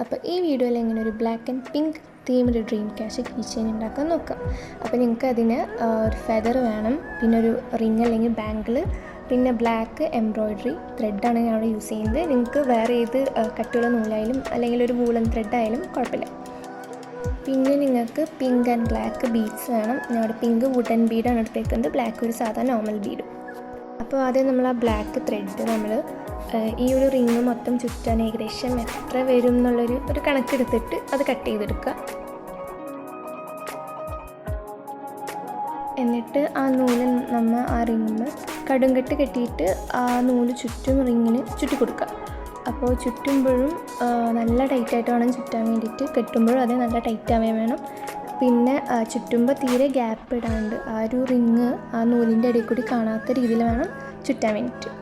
അപ്പോൾ ഈ വീഡിയോയിൽ എങ്ങനെ ഒരു ബ്ലാക്ക് ആൻഡ് പിങ്ക് തീമിൽ ഡ്രീം ക്യാച്ച് കീ ചെയിൻ ഉണ്ടാക്കാൻ നോക്കാം. അപ്പോൾ നിങ്ങൾക്ക് അതിന് ഒരു ഫെദർ വേണം, പിന്നെ ഒരു റിങ് അല്ലെങ്കിൽ ബാങ്കിൾ, പിന്നെ ബ്ലാക്ക് എംബ്രോയ്ഡറി ത്രെഡാണ് ഞാൻ അവിടെ യൂസ് ചെയ്യുന്നത്. നിങ്ങൾക്ക് വേറെ ഏത് കട്ടുള്ള നൂലായാലും അല്ലെങ്കിൽ ഒരു വൂളൻ ത്രെഡായാലും കുഴപ്പമില്ല. പിന്നെ നിങ്ങൾക്ക് പിങ്ക് ആൻഡ് ബ്ലാക്ക് ബീഡ്സ് വേണം. ഞാൻ അവിടെ പിങ്ക് വുഡൻ ബീഡാണ് എടുത്തേക്കുന്നത്, ബ്ലാക്ക് ഒരു സാധാ നോർമൽ ബീഡും. അപ്പോൾ ആദ്യം നമ്മൾ ആ ബ്ലാക്ക് ത്രെഡ് നമ്മൾ ഈ ഒരു റിങ് മൊത്തം ചുറ്റാൻ ഏകദേശം എത്ര വരും എന്നുള്ളൊരു കണക്കെടുത്തിട്ട് അത് കട്ട് ചെയ്തെടുക്കുക. എന്നിട്ട് ആ നൂല് നമ്മൾ ആ റിങ്ങിൽ കടുംകെട്ട് കെട്ടിയിട്ട് ആ നൂല് ചുറ്റും റിങ്ങിന് ചുറ്റി കൊടുക്കുക. അപ്പോൾ ചുറ്റുമ്പോഴും നല്ല ടൈറ്റായിട്ട് വേണം ചുറ്റാൻ വേണ്ടിയിട്ട്, കെട്ടുമ്പോഴും അത് നല്ല ടൈറ്റാവേ വേണം. പിന്നെ ചുറ്റുമ്പോൾ തീരെ ഗ്യാപ്പ് ഇടാണ്ട് ആ ഒരു റിങ് ആ നൂലിൻ്റെ ഇടയിൽ കൂടി കാണാത്ത രീതിയിൽ വേണം ചുറ്റാൻ വേണ്ടിയിട്ട്.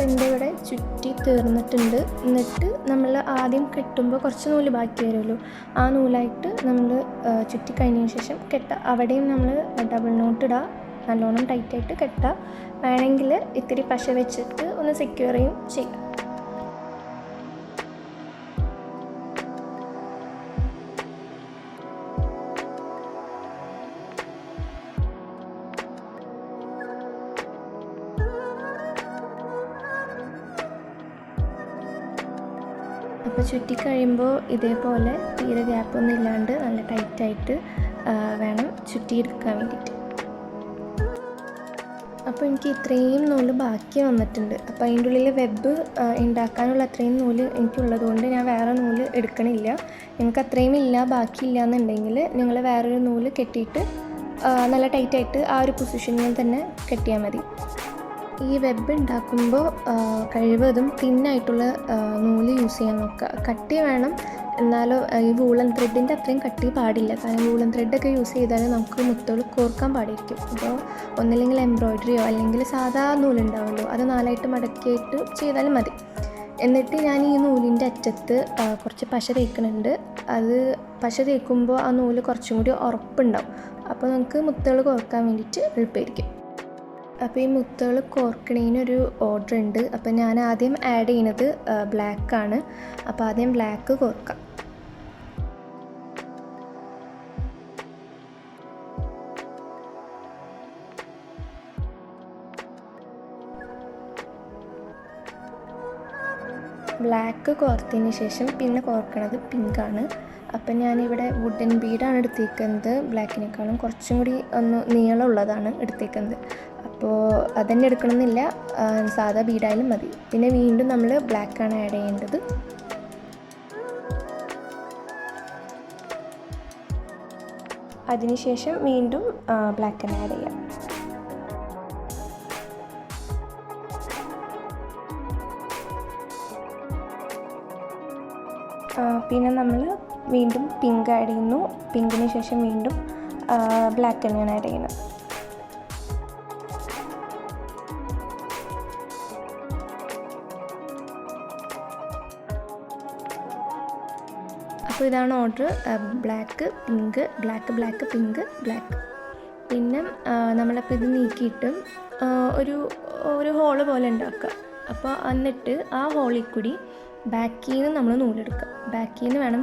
എൻ്റെ ഇവിടെ ചുറ്റി തീർന്നിട്ടുണ്ട്. എന്നിട്ട് നമ്മൾ ആദ്യം കെട്ടുമ്പോൾ കുറച്ച് നൂല് ബാക്കി വരുമല്ലോ, ആ നൂലായിട്ട് നമ്മൾ ചുറ്റി കഴിഞ്ഞതിന് ശേഷം കെട്ടുക. അവിടെയും നമ്മൾ ഡബിൾ നോട്ട് ഇടുക, നല്ലോണം ടൈറ്റായിട്ട് കെട്ടുക. വേണമെങ്കിൽ ഇത്തിരി പശ വെച്ചിട്ട് ഒന്ന് സെക്യൂർ ചെയ്യുക. അപ്പോൾ ചുറ്റിക്കഴിയുമ്പോൾ ഇതേപോലെ തീരെ ഗ്യാപ്പൊന്നും ഇല്ലാണ്ട് നല്ല ടൈറ്റായിട്ട് വേണം ചുറ്റിയെടുക്കാൻ വേണ്ടിയിട്ട്. അപ്പോൾ എനിക്ക് ഇത്രയും നൂല് ബാക്കി വന്നിട്ടുണ്ട്. അപ്പോൾ അതിൻ്റെ ഉള്ളിൽ വെബ് ഉണ്ടാക്കാനുള്ള അത്രയും നൂല് എനിക്കുള്ളത് കൊണ്ട് ഞാൻ വേറെ നൂല് എടുക്കണില്ല. നിങ്ങൾക്ക് അത്രയും ഇല്ല, ബാക്കിയില്ല എന്നുണ്ടെങ്കിൽ നിങ്ങൾ വേറൊരു നൂല് കെട്ടിയിട്ട് നല്ല ടൈറ്റായിട്ട് ആ ഒരു പൊസിഷനിൽ തന്നെ കെട്ടിയാൽ മതി. ഈ വെബ് ഉണ്ടാക്കുമ്പോൾ കഴിവതും തിന്നായിട്ടുള്ള നൂല് യൂസ് ചെയ്യാൻ നോക്കുക. കട്ടി വേണം, എന്നാലും ഈ വൂളൻ ത്രെഡിൻ്റെ അത്രയും കട്ടി പാടില്ല. കാരണം വൂളൻ ത്രെഡൊക്കെ യൂസ് ചെയ്താൽ നമുക്ക് മുത്തുകൾ കോർക്കാൻ പാടിരിക്കും. അപ്പോൾ ഒന്നില്ലെങ്കിൽ എംബ്രോയ്ഡറിയോ അല്ലെങ്കിൽ സാധാ നൂലുണ്ടാവുമല്ലോ, അത് നാലായിട്ട് മടക്കിയിട്ട് ചെയ്താലും മതി. എന്നിട്ട് ഞാൻ ഈ നൂലിൻ്റെ അറ്റത്ത് കുറച്ച് പശ തേക്കുന്നുണ്ട്. അത് പശ തേക്കുമ്പോൾ ആ നൂല് കുറച്ചും കൂടി ഉറപ്പുണ്ടാവും. അപ്പോൾ നമുക്ക് മുത്തുകൾ കോർക്കാൻ വേണ്ടിയിട്ട് എളുപ്പമായിരിക്കും. അപ്പോൾ ഈ മുത്തുകൾ കോർക്കണതിനൊരു ഓർഡർ ഉണ്ട്. അപ്പോൾ ഞാൻ ആദ്യം ആഡ് ചെയ്യുന്നത് ബ്ലാക്കാണ്. അപ്പോൾ ആദ്യം ബ്ലാക്ക് കോർക്കാം. ബ്ലാക്ക് കോർത്തതിന് ശേഷം പിന്നെ കോർക്കണത് പിങ്കാണ്. അപ്പം ഞാനിവിടെ വുഡൻ ബീഡാണ് എടുത്തേക്കുന്നത്. ബ്ലാക്കിനേക്കാളും കുറച്ചും കൂടി ഒന്ന് നീളമുള്ളതാണ് എടുത്തേക്കുന്നത്. അപ്പോൾ അതന്നെ എടുക്കണമെന്നില്ല, സാധാ ബീഡായാലും മതി. പിന്നെ വീണ്ടും നമ്മൾ ബ്ലാക്കാണ് ആഡ് ചെയ്യേണ്ടത്. അതിനുശേഷം വീണ്ടും ബ്ലാക്ക് തന്നെ ആഡ് ചെയ്യാം. പിന്നെ നമ്മൾ വീണ്ടും പിങ്ക് ആഡ് ചെയ്യുന്നു. പിങ്കിന് ശേഷം വീണ്ടും ബ്ലാക്ക് തന്നെയാണ് ആഡ് ചെയ്യുന്നത്. അപ്പോൾ ഇതാണ് order: black, pink, black, black, pink, black. പിന്നെ നമ്മളപ്പോൾ ഇത് നീക്കിയിട്ട് ഒരു ഹോള് പോലെ ഉണ്ടാക്കുക. അപ്പോൾ എന്നിട്ട് ആ ഹോളിൽ കൂടി ബാക്കിൽ നിന്ന് നമ്മൾ നൂലെടുക്കുക. ബാക്കിൽ നിന്ന് വേണം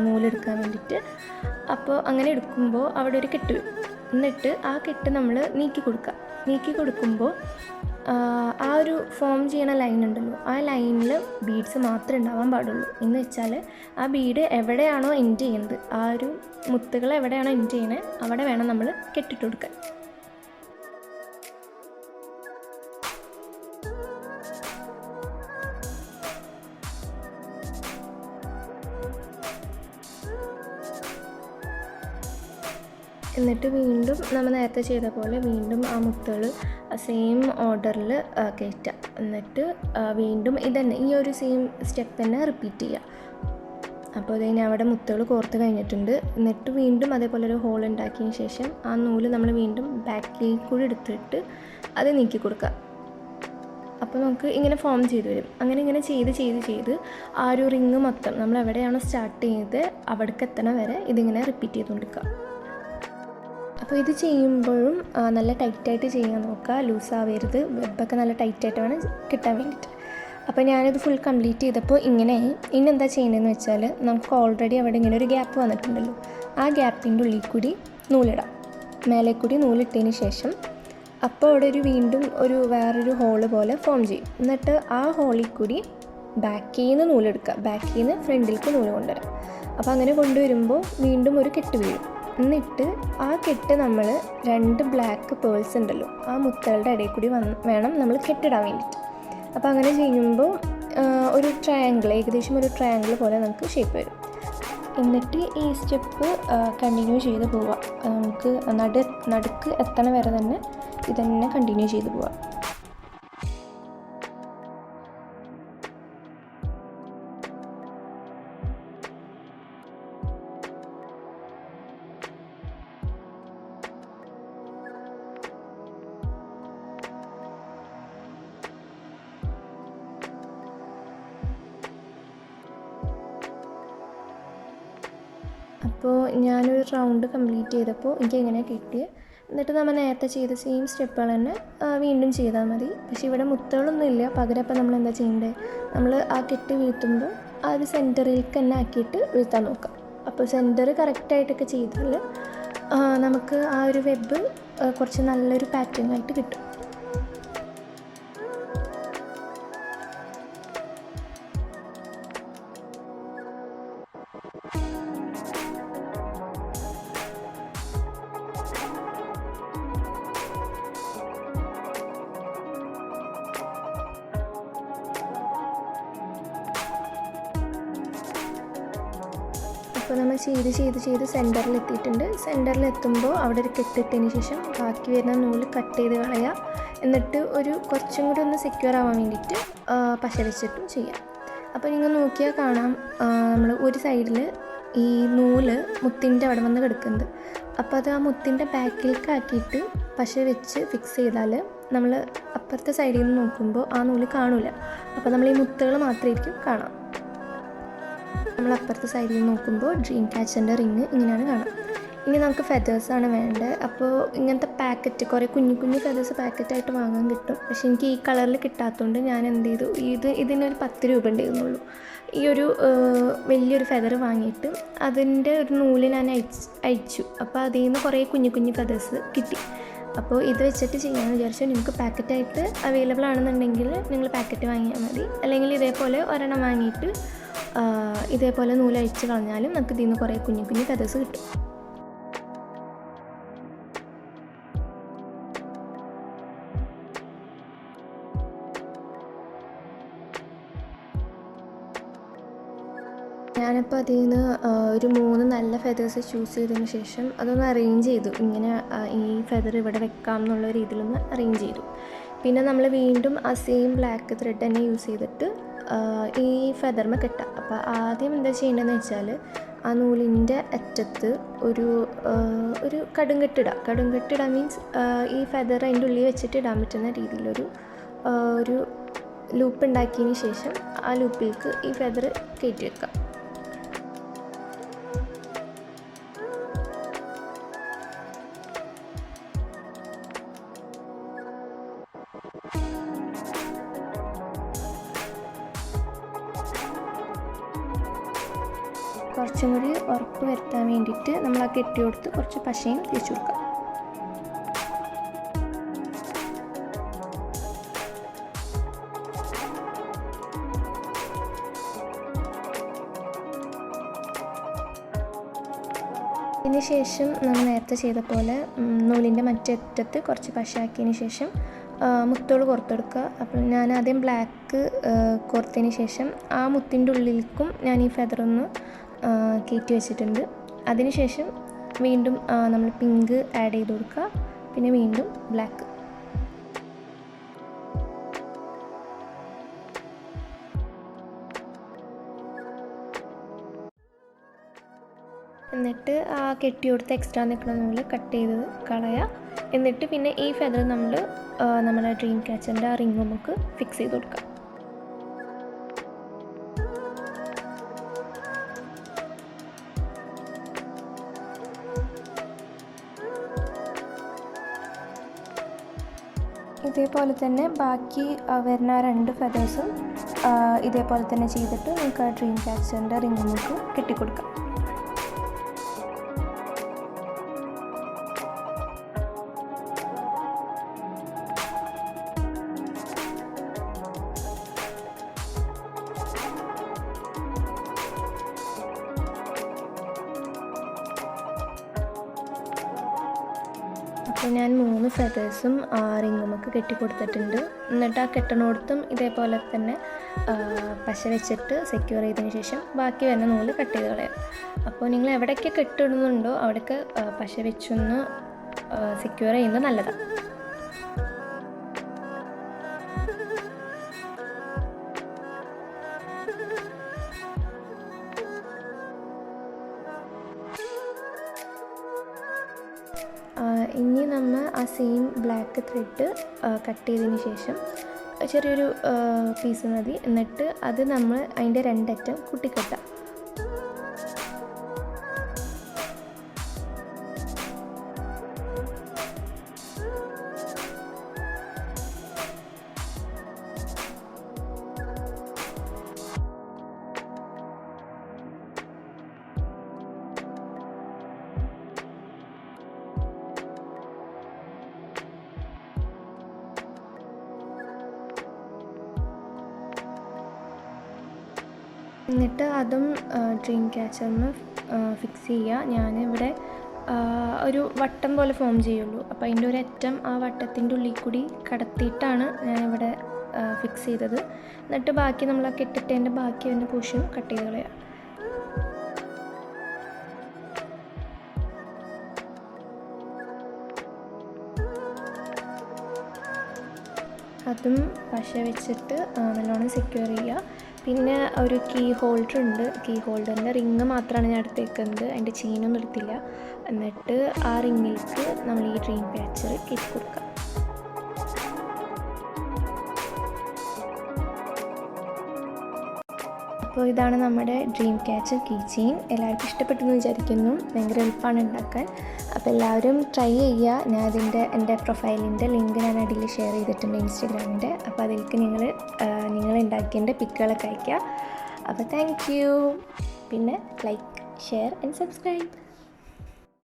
നൂലെടുക്കാൻ വേണ്ടിയിട്ട്. അപ്പോൾ അങ്ങനെ എടുക്കുമ്പോൾ അവിടെ ഒരു കെട്ട് വരും. എന്നിട്ട് ആ കെട്ട് നമ്മൾ നീക്കി കൊടുക്കുമ്പോൾ ആ ഒരു ഫോം ചെയ്യണ ലൈൻ ഉണ്ടല്ലോ, ആ ലൈനിൽ ബീഡ്സ് മാത്രമേ ഉണ്ടാവാൻ പാടുള്ളൂ. എന്ന് വെച്ചാൽ ആ ബീഡ് എവിടെയാണോ എൻഡ് ചെയ്യുന്നത്, ആ ഒരു മുത്തുകൾ എവിടെയാണോ എൻഡ് ചെയ്യണത് അവിടെ വേണം നമ്മൾ കെട്ടിട്ട് കൊടുക്കാൻ. എന്നിട്ട് വീണ്ടും നമ്മൾ നേരത്തെ ചെയ്ത പോലെ വീണ്ടും ആ മുത്തുകൾ സെയിം ഓർഡറിൽ കയറ്റുക. എന്നിട്ട് വീണ്ടും ഇതന്നെ ഈ ഒരു സെയിം സ്റ്റെപ്പ് തന്നെ റിപ്പീറ്റ് ചെയ്യുക. അപ്പോൾ അത് കഴിഞ്ഞ് അവിടെ മുത്തുകൾ കോർത്ത് കഴിഞ്ഞിട്ടുണ്ട്. എന്നിട്ട് വീണ്ടും അതേപോലെ ഒരു ഹോൾ ഉണ്ടാക്കിയതിന് ശേഷം ആ നൂല് നമ്മൾ വീണ്ടും ബാക്കിൽ കൂടി എടുത്തിട്ട് അത് നീക്കി കൊടുക്കുക. അപ്പോൾ നമുക്ക് ഇങ്ങനെ ഫോം ചെയ്ത് വരും. അങ്ങനെ ഇങ്ങനെ ചെയ്ത് ആ ഒരു റിങ് മൊത്തം നമ്മൾ എവിടെയാണോ സ്റ്റാർട്ട് ചെയ്ത് അവിടേക്ക് എത്തണ വരെ ഇതിങ്ങനെ റിപ്പീറ്റ് ചെയ്തുകൊണ്ടിരിക്കുക. അപ്പോൾ ഇത് ചെയ്യുമ്പോഴും നല്ല ടൈറ്റായിട്ട് ചെയ്യാൻ നോക്കുക, ലൂസാവരുത്. വെബൊക്കെ നല്ല ടൈറ്റായിട്ട് വേണം കിട്ടാൻ വേണ്ടിയിട്ട്. അപ്പോൾ ഞാനിത് ഫുൾ കംപ്ലീറ്റ് ചെയ്തപ്പോൾ ഇങ്ങനെയായി. ഇനി എന്താ ചെയ്യേണ്ടതെന്ന് വെച്ചാൽ നമുക്ക് ഓൾറെഡി അവിടെ ഇങ്ങനെ ഒരു ഗ്യാപ്പ് വന്നിട്ടുണ്ടല്ലോ, ആ ഗ്യാപ്പിൻ്റെ ഉള്ളിൽ കൂടി നൂലിടാം. മേലെ കൂടി നൂലിട്ടതിന് ശേഷം അപ്പോൾ അവിടെ വീണ്ടും വേറൊരു ഹോള് പോലെ ഫോം ചെയ്യും. എന്നിട്ട് ആ ഹോളിൽ കൂടി ബാക്കിൽ നിന്ന് നൂലെടുക്കുക, ബാക്കിൽ നിന്ന് ഫ്രണ്ടിലേക്ക് നൂല് കൊണ്ടുവരാം. അപ്പോൾ അങ്ങനെ കൊണ്ടുവരുമ്പോൾ വീണ്ടും ഒരു കെട്ട് വീഴും. എന്നിട്ട് ആ കെട്ട് നമ്മൾ 2 ബ്ലാക്ക് പേൾസ് ഉണ്ടല്ലോ ആ മുത്തുകളുടെ ഇടയിൽ കൂടി വേണം നമ്മൾ കെട്ടിടാൻ വേണ്ടിയിട്ട്. അപ്പോൾ അങ്ങനെ ചെയ്യുമ്പോൾ ഒരു ട്രയാങ്കിൾ, ഏകദേശം ഒരു ട്രയാങ്കിൾ പോലെ നമുക്ക് ഷേപ്പ് വരും. എന്നിട്ട് ഈ സ്റ്റെപ്പ് കണ്ടിന്യൂ ചെയ്ത് പോവാം. നമുക്ക് നടുക്ക് എത്തണ വരെ തന്നെ ഇതന്നെ കണ്ടിന്യൂ ചെയ്ത് പോവാം. അപ്പോൾ ഞാനൊരു റൗണ്ട് കംപ്ലീറ്റ് ചെയ്തപ്പോൾ എനിക്ക് എങ്ങനെ കിട്ടിയത്. എന്നിട്ട് നമ്മൾ നേരത്തെ ചെയ്ത സെയിം സ്റ്റെപ്പുകൾ തന്നെ വീണ്ടും ചെയ്താൽ മതി. പക്ഷേ ഇവിടെ മുത്തുകളൊന്നും ഇല്ല. പകരം അപ്പോൾ നമ്മൾ എന്താ ചെയ്യേണ്ടത്, നമ്മൾ ആ കെട്ട് വീഴ്ത്തുമ്പോൾ ആ ഒരു സെൻറ്ററിലേക്ക് തന്നെ ആക്കിയിട്ട് വീഴ്ത്താൻ നോക്കാം. അപ്പോൾ സെൻറ്റർ കറക്റ്റായിട്ടൊക്കെ ചെയ്താൽ നമുക്ക് ആ ഒരു വെബ് കുറച്ച് നല്ലൊരു പാറ്റേൺ ആയിട്ട് കിട്ടും. അപ്പോൾ നമ്മൾ ചെയ്ത് സെൻറ്ററിൽ എത്തിയിട്ടുണ്ട്. സെൻറ്ററിൽ എത്തുമ്പോൾ അവിടെ ഒരു കെട്ടിട്ടതിന് ശേഷം ബാക്കി വരുന്ന നൂല് കട്ട് ചെയ്ത് കളയുക. എന്നിട്ട് കുറച്ചും കൂടി ഒന്ന് സെക്യൂർ ആവാൻ വേണ്ടിയിട്ട് പശ വെച്ചിട്ടും ചെയ്യാം. അപ്പോൾ നിങ്ങൾ നോക്കിയാൽ കാണാം, നമ്മൾ ഒരു സൈഡിൽ ഈ നൂല് മുത്തിൻ്റെ അവിടെ വന്ന് കിടക്കുന്നത്. അപ്പോൾ അത് ആ മുത്തിൻ്റെ ബാക്കിലേക്ക് ആക്കിയിട്ട് പശ വെച്ച് ഫിക്സ് ചെയ്താൽ നമ്മൾ അപ്പുറത്തെ സൈഡിൽ നിന്ന് നോക്കുമ്പോൾ ആ നൂല് കാണില്ല. അപ്പോൾ നമ്മൾ ഈ മുത്തുകൾ മാത്രമായിരിക്കും കാണാം. നമ്മൾ അപ്പുറത്തെ സൈഡിൽ നോക്കുമ്പോൾ ഡ്രീം ക്യാച്ചറിൻ്റെ റിങ് ഇങ്ങനെയാണ് കാണാം. ഇനി നമുക്ക് ഫെദേഴ്സാണ് വേണ്ടത്. അപ്പോൾ ഇങ്ങനത്തെ പാക്കറ്റ്, കുറേ കുഞ്ഞു ഫെദേഴ്സ് പാക്കറ്റായിട്ട് വാങ്ങാൻ കിട്ടും. പക്ഷേ എനിക്ക് ഈ കളറിൽ കിട്ടാത്തതുകൊണ്ട് ഞാൻ എന്ത് ചെയ്തു, ഇതിനൊരു 10 രൂപ ഉണ്ടായിരുന്നുള്ളൂ. ഈ ഒരു വലിയൊരു ഫെദർ വാങ്ങിയിട്ട് അതിൻ്റെ ഒരു നൂല് ഞാൻ അയച്ചു. അപ്പോൾ അതിൽ നിന്ന് കുറേ കുഞ്ഞു ഫെദേഴ്സ് കിട്ടി. അപ്പോൾ ഇത് വെച്ചിട്ട് ചെയ്യാമെന്ന് വിചാരിച്ചു. നിങ്ങൾക്ക് പാക്കറ്റായിട്ട് അവൈലബിൾ ആണെന്നുണ്ടെങ്കിൽ നിങ്ങൾ പാക്കറ്റ് വാങ്ങിയാൽ മതി. അല്ലെങ്കിൽ ഇതേപോലെ ഒരെണ്ണം വാങ്ങിയിട്ട് ഇതേപോലെ നൂലഴിച്ച് കളഞ്ഞാലും നമുക്ക് ഇതിൽ നിന്ന് കുറേ കുഞ്ഞു ഫെദേഴ്സ് കിട്ടും. ഞാനപ്പോൾ അതിൽ നിന്ന് ഒരു 3 നല്ല ഫെദേഴ്സ് ചൂസ് ചെയ്തതിന് ശേഷം അതൊന്ന് അറേഞ്ച് ചെയ്തു. ഇങ്ങനെ ഈ ഫെദർ ഇവിടെ വെക്കാം എന്നുള്ള രീതിയിലൊന്ന് അറേഞ്ച് ചെയ്തു. പിന്നെ നമ്മൾ വീണ്ടും ആ സെയിം ബ്ലാക്ക് ത്രെഡ് തന്നെ യൂസ് ചെയ്തിട്ട് ഈ ഫെദർമ കെട്ടാം. അപ്പോൾ ആദ്യം എന്താ ചെയ്യേണ്ടതെന്ന് വെച്ചാൽ ആ നൂലിൻ്റെ അറ്റത്ത് ഒരു കടുങ്കെട്ടിടാം. മീൻസ് ഈ ഫെദർ അതിൻ്റെ ഉള്ളിൽ വെച്ചിട്ട് ഇടാൻ പറ്റുന്ന രീതിയിലൊരു ലൂപ്പ് ഉണ്ടാക്കിയതിന് ശേഷം ആ ലൂപ്പിലേക്ക് ഈ ഫെദർ കയറ്റി വെക്കാം. കുറച്ചും കൂടി ഉറപ്പ് വരുത്താൻ വേണ്ടിയിട്ട് നമ്മൾ ആ കെട്ടി കൊടുത്ത് കുറച്ച് പശയും തേച്ച് കൊടുക്കാം. ഇതിന് ശേഷം നമ്മൾ നേരത്തെ ചെയ്ത പോലെ നൂലിൻ്റെ മറ്റേ അറ്റത്ത് കുറച്ച് പശയാക്കിയതിന് ശേഷം മുത്തുകൾ കോർത്തെടുക്കുക. അപ്പോൾ ഞാൻ ആദ്യം ബ്ലാക്ക് കോർത്തതിന് ശേഷം ആ മുത്തിൻ്റെ ഉള്ളിലേക്കും ഞാൻ ഈ ഫെദറൊന്ന് കയറ്റി വെച്ചിട്ടുണ്ട്. അതിനുശേഷം വീണ്ടും നമ്മൾ പിങ്ക് ആഡ് ചെയ്ത് കൊടുക്കുക, പിന്നെ വീണ്ടും ബ്ലാക്ക്. എന്നിട്ട് ആ കെട്ടി കൊടുത്ത് എക്സ്ട്രാ നിൽക്കുന്ന നൂല് കട്ട് ചെയ്ത് കളയുക. എന്നിട്ട് പിന്നെ ഈ ഫെദർ നമ്മൾ നമ്മുടെ ഡ്രീം ക്യാച്ചറിൻ്റെ ആ റിംഗ് നമുക്ക് ഫിക്സ് ചെയ്ത് കൊടുക്കാം. ഇതേപോലെ തന്നെ ബാക്കി വരുന്ന 2 ഫെദേഴ്സും ഇതേപോലെ തന്നെ ചെയ്തിട്ട് നമുക്ക് ആ ഡ്രീം ക്യാച്ചറിൻ്റെ റിംഗ് നമുക്ക് കെട്ടിക്കൊടുക്കാം. അപ്പോൾ ഞാൻ 3 ഫെദേഴ്സും റിങ്ങുമൊക്കെ കെട്ടിക്കൊടുത്തിട്ടുണ്ട്. എന്നിട്ട് ആ കെട്ടണോടത്തും ഇതേപോലെ തന്നെ പശ വെച്ചിട്ട് സെക്യൂർ ചെയ്തതിന് ശേഷം ബാക്കി വരുന്ന നൂല് കട്ട് ചെയ്ത് കളയാം. അപ്പോൾ നിങ്ങൾ എവിടെയൊക്കെ കെട്ടിടുന്നുണ്ടോ അവിടെയൊക്കെ പശ വെച്ചൊന്ന് സെക്യൂർ ചെയ്യുന്നത് നല്ലതാണ്. ഇനി നമ്മൾ ആ സെയിം ബ്ലാക്ക് ത്രെഡ് കട്ട് ചെയ്തതിന് ശേഷം ചെറിയൊരു പീസ് മതി. എന്നിട്ട് അത് നമ്മൾ അതിൻ്റെ 2 അറ്റം കുട്ടിക്കെട്ടാം. എന്നിട്ട് അതും ഡ്രീം ക്യാച്ചറിന് ഫിക്സ് ചെയ്യുക. ഞാനിവിടെ ഒരു വട്ടം പോലെ ഫോം ചെയ്യുള്ളൂ. അപ്പോൾ അതിൻ്റെ ഒരു അറ്റം ആ വട്ടത്തിൻ്റെ ഉള്ളിൽ കൂടി കടത്തിയിട്ടാണ് ഞാനിവിടെ ഫിക്സ് ചെയ്തത്. എന്നിട്ട് ബാക്കി നമ്മൾ ആ കെട്ടിട്ടതിൻ്റെ ബാക്കി വരുന്ന പോർഷൻ കട്ട് ചെയ്ത് കളയുക. അതും പശ വെച്ചിട്ട് നല്ലോണം സെക്യൂർ ചെയ്യുക. പിന്നെ ഒരു കീ ഹോൾഡർ ഉണ്ട്. കീ ഹോൾഡറിൻ്റെ റിങ് മാത്രമാണ് ഞാൻ എടുത്തേക്കുന്നത്, അതിൻ്റെ ചെയിനൊന്നും എടുത്തില്ല. എന്നിട്ട് ആ റിങ്ങിലേക്ക് നമ്മൾ ഈ ഡ്രീം ക്യാച്ചർ കയറ്റി കൊടുക്കുക. അപ്പോൾ ഇതാണ് നമ്മുടെ ഡ്രീം ക്യാച്ചർ കീ ചെയിൻ. എല്ലാവർക്കും ഇഷ്ടപ്പെട്ടെന്ന് വിചാരിക്കുന്നു. ഭയങ്കര എളുപ്പമാണ് ഉണ്ടാക്കാൻ. അപ്പോൾ എല്ലാവരും ട്രൈ ചെയ്യുക. ഞാൻ എൻ്റെ പ്രൊഫൈലിൻ്റെ ലിങ്ക് ഞാൻ അടിയിൽ ഷെയർ ചെയ്തിട്ടുണ്ട്, ഇൻസ്റ്റാഗ്രാമിൻ്റെ. അപ്പോൾ അതിലേക്ക് നിങ്ങൾ ഉണ്ടാക്കിയതിൻ്റെ പിക്കുകളൊക്കെ അയയ്ക്കുക. അപ്പോൾ താങ്ക് യു. പിന്നെ ലൈക്ക്, ഷെയർ ആൻഡ് സബ്സ്ക്രൈബ്.